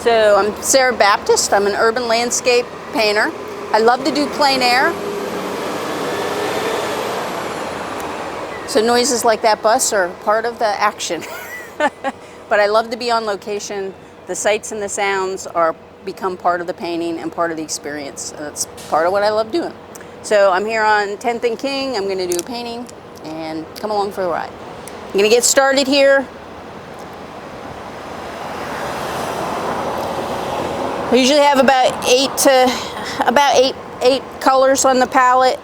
So I'm Sarah Baptist. I'm an urban landscape painter. I love to do plein air. So noises like that bus are part of the action. But I love to be on location. The sights and the sounds become part of the painting and part of the experience. That's part of what I love doing. So I'm here on 10th and King. I'm going to do a painting and come along for the ride. I'm going to get started here. I usually have about eight colors on the palette.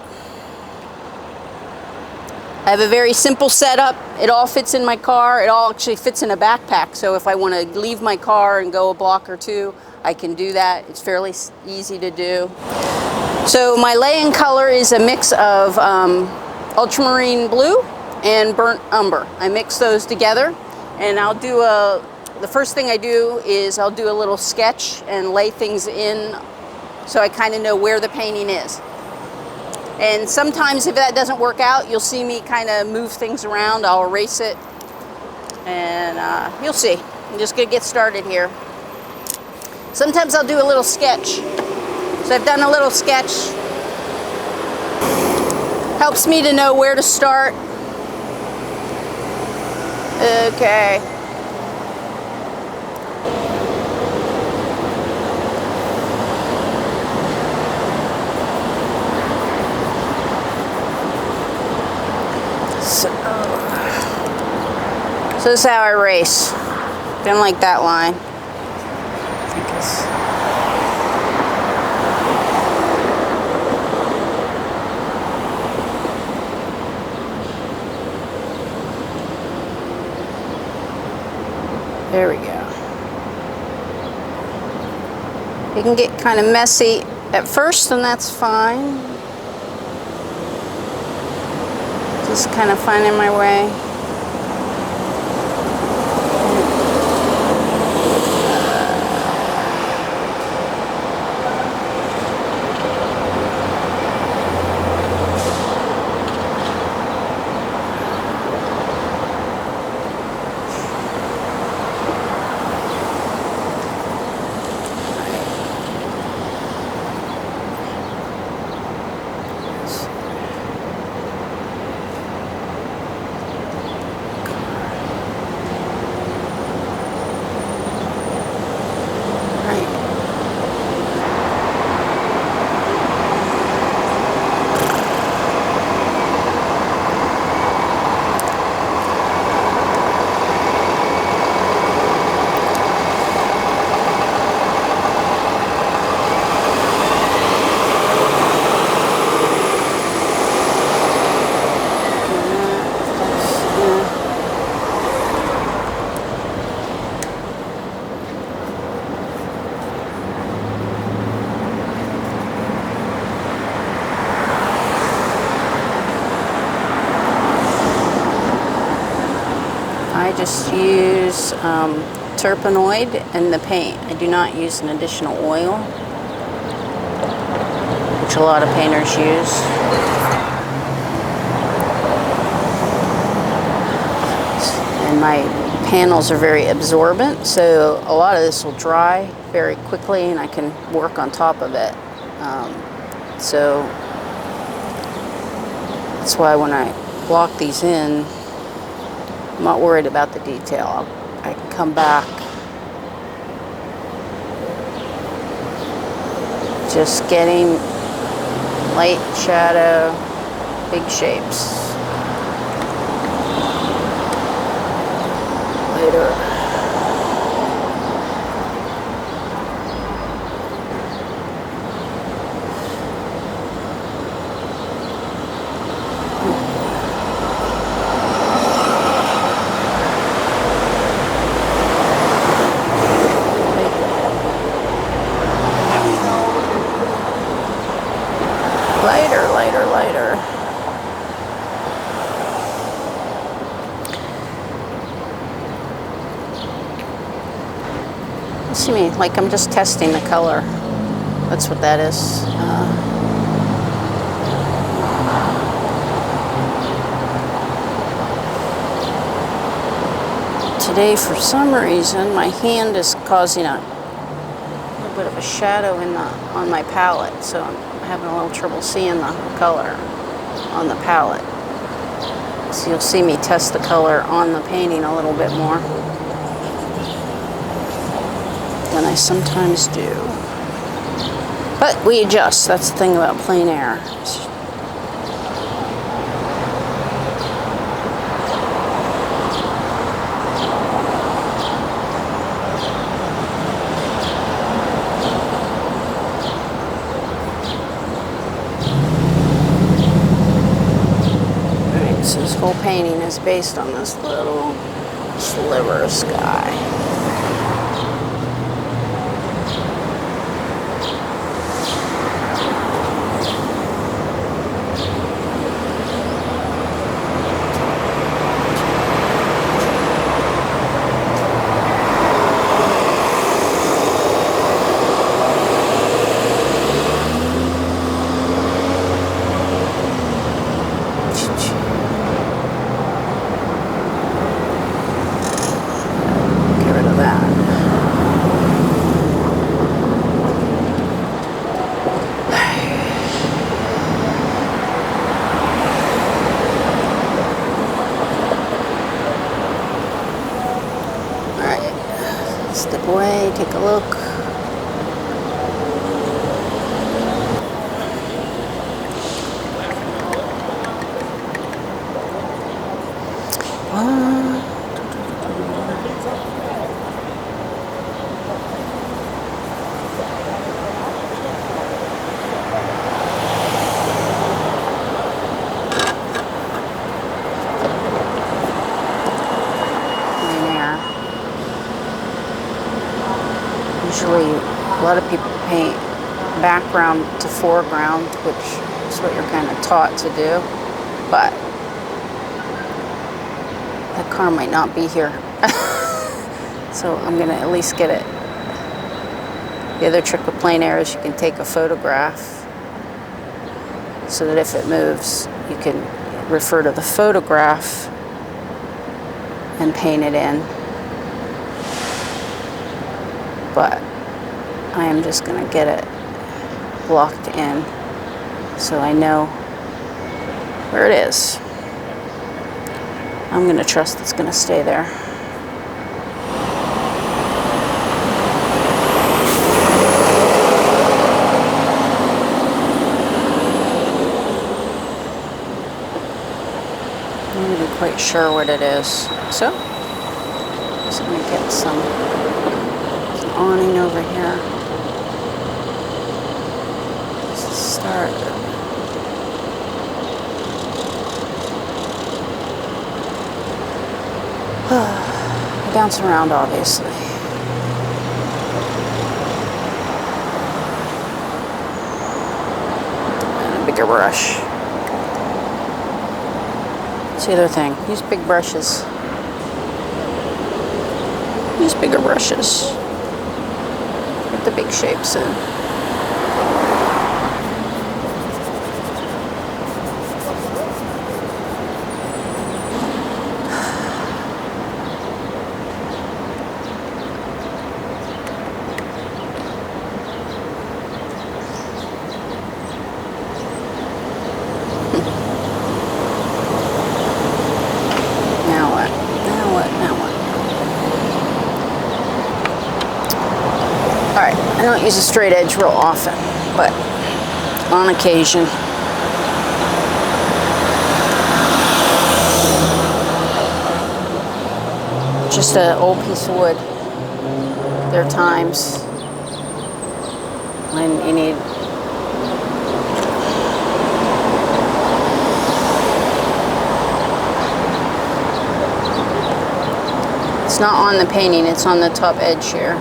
I have a very simple setup. It all fits in my car. It all actually fits in a backpack. So if I want to leave my car and go a block or two, I can do that. It's fairly easy to do. So my lay-in color is a mix of ultramarine blue and burnt umber. I mix those together, and the first thing I do is I'll do a little sketch and lay things in so I kind of know where the painting is. And sometimes if that doesn't work out, you'll see me kind of move things around. I'll erase it, and you'll see. I'm just gonna get started here. Sometimes I'll do a little sketch. So I've done a little sketch. Helps me to know where to start. Okay. So this is how I erase. Didn't like that line. There we go. It can get kind of messy at first, and that's fine. Just kind of finding my way. I just use terpenoid in the paint. I do not use an additional oil, which a lot of painters use. And my panels are very absorbent, so a lot of this will dry very quickly and I can work on top of it. So that's why when I block these in, I'm not worried about the detail. I can come back. Just getting light, shadow, big shapes. Later. Lighter. You see me, like I'm just testing the color. That's what that is. Today, for some reason, my hand is causing a little bit of a shadow on my palette, so I'm having a little trouble seeing the color on the palette. So you'll see me test the color on the painting a little bit more than I sometimes do. But we adjust. That's the thing about plein air. Alright, so this whole painting is based on this little sliver of sky. Step away, take a look. Usually, a lot of people paint background to foreground, which is what you're kind of taught to do, but that car might not be here. So I'm going to at least get it. The other trick with plein air is you can take a photograph so that if it moves, you can refer to the photograph and paint it in. But I am just going to get it locked in so I know where it is. I'm going to trust it's going to stay there. I'm not even quite sure what it is. So, I'm just going to get some awning over here. Let's start. Bounce around, obviously. And a bigger brush. That's the other thing. Use big brushes. Use bigger brushes. Get the big shapes in. I don't use a straight edge real often, but on occasion. Just an old piece of wood. There are times when you need it's not on the painting, it's on the top edge here.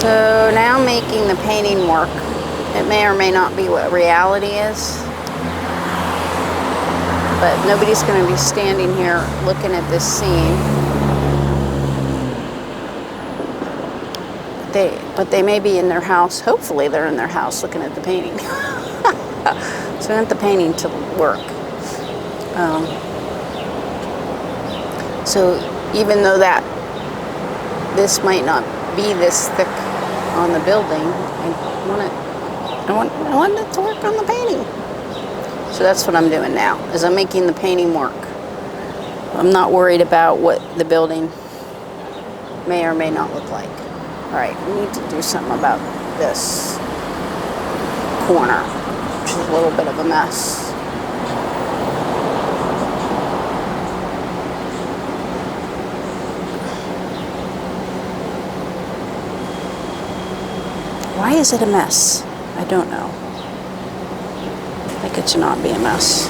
So now making the painting work. It may or may not be what reality is, but nobody's going to be standing here looking at this scene. they may be in their house. Hopefully they're in their house looking at the painting. So I want the painting to work. So even though this might not be this thick on the building, I want it to work on the painting. So that's what I'm doing now, is I'm making the painting work. I'm not worried about what the building may or may not look like. All right, we need to do something about this corner, which is a little bit of a mess. Why is it a mess? I don't know. I think it should not be a mess.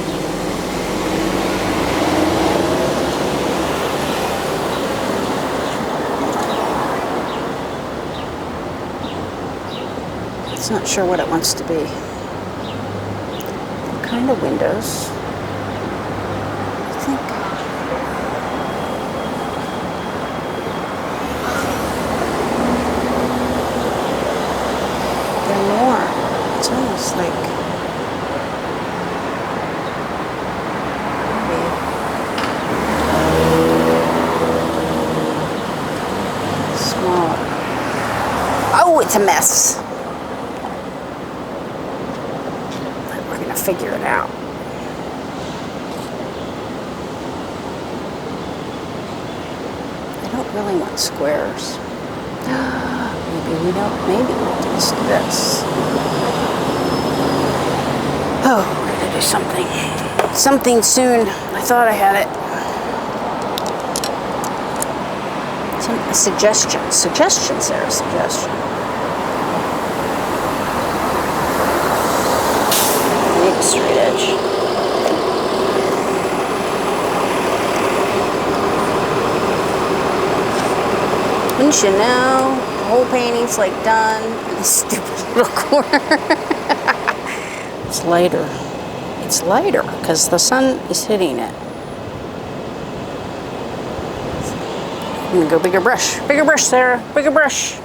It's not sure what it wants to be. What kind of windows? I think. They're more. It's almost like. Smaller. Oh, it's a mess. Figure it out. I don't really want squares. Maybe we don't. Maybe we'll just do this. Oh, we're gonna do something. Something soon. I thought I had it. Some suggestions. Suggestions there. Suggestion. Straight edge. Wouldn't you know, the whole painting's like done in this stupid little corner. It's lighter. It's lighter because the sun is hitting it. I'm gonna go bigger brush. Bigger brush, Sarah. Bigger brush.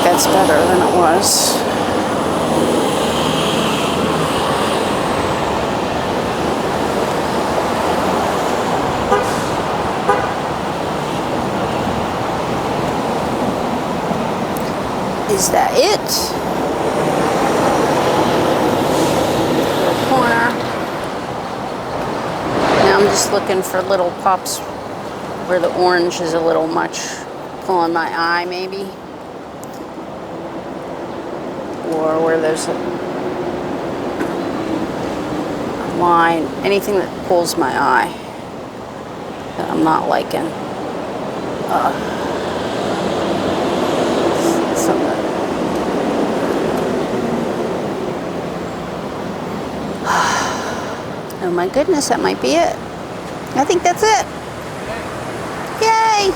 That's better than it was. Is that it? Little corner. Now I'm just looking for little pops where the orange is a little much, pulling my eye maybe. Or where there's a line, anything that pulls my eye that I'm not liking. Oh my goodness, that might be it. I think that's it. Yay!